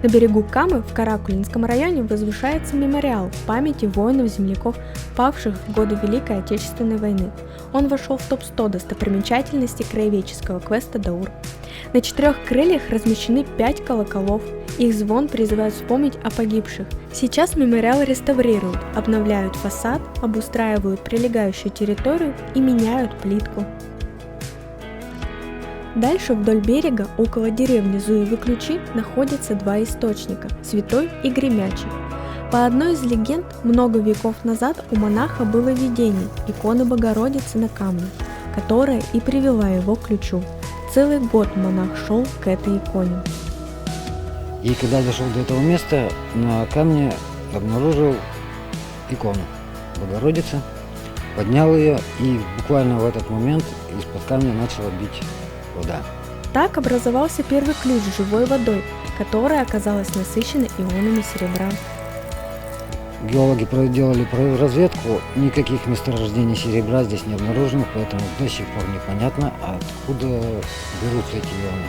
На берегу Камы в Каракулинском районе возвышается мемориал в памяти воинов-земляков, павших в годы Великой Отечественной войны. Он вошел в топ-100 достопримечательностей краеведческого квеста «Даур». На 4 крыльях размещены 5 колоколов. Их звон призывает вспомнить о погибших. Сейчас мемориал реставрируют, обновляют фасад, обустраивают прилегающую территорию и меняют плитку. Дальше вдоль берега, около деревни Зуевы-Ключи, находятся 2 источника – Святой и Гремячий. По одной из легенд, много веков назад у монаха было видение иконы Богородицы на камне, которая и привела его к ключу. Целый год монах шел к этой иконе. И когда дошел до этого места, на камне обнаружил икону Богородицы, поднял ее, и буквально в этот момент из-под камня начала бить вода. Так образовался первый ключ с живой водой, которая оказалась насыщена ионами серебра. Геологи проделали разведку, никаких месторождений серебра здесь не обнаружено, поэтому до сих пор непонятно, откуда берутся эти ионы.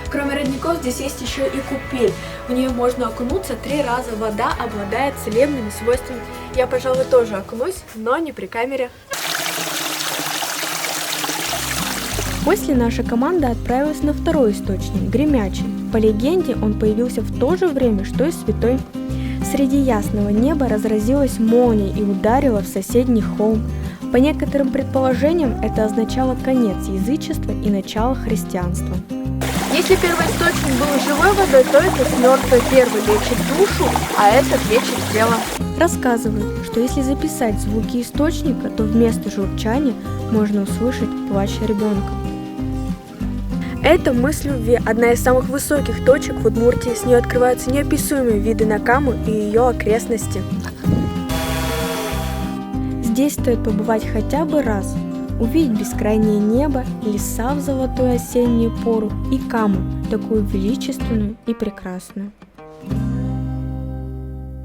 Кроме родников здесь есть еще и купель. В нее можно окунуться 3 раза. Вода обладает целебными свойствами. Я, пожалуй, тоже окунусь, но не при камере. После наша команда отправилась на второй источник – Гремячий. По легенде, он появился в то же время, что и Святой. Среди ясного неба разразилась молния и ударила в соседний холм. По некоторым предположениям, это означало конец язычества и начало христианства. Если первый источник был живой водой, то этот мертвый. Первый лечит душу, а этот лечит тело. Рассказывают, что если записать звуки источника, то вместо журчания можно услышать плач ребенка. Это мыс любви, одна из самых высоких точек в Удмуртии. С нее открываются неописуемые виды на Каму и ее окрестности. Здесь стоит побывать хотя бы раз, увидеть бескрайнее небо, леса в золотую осеннюю пору и Каму, такую величественную и прекрасную.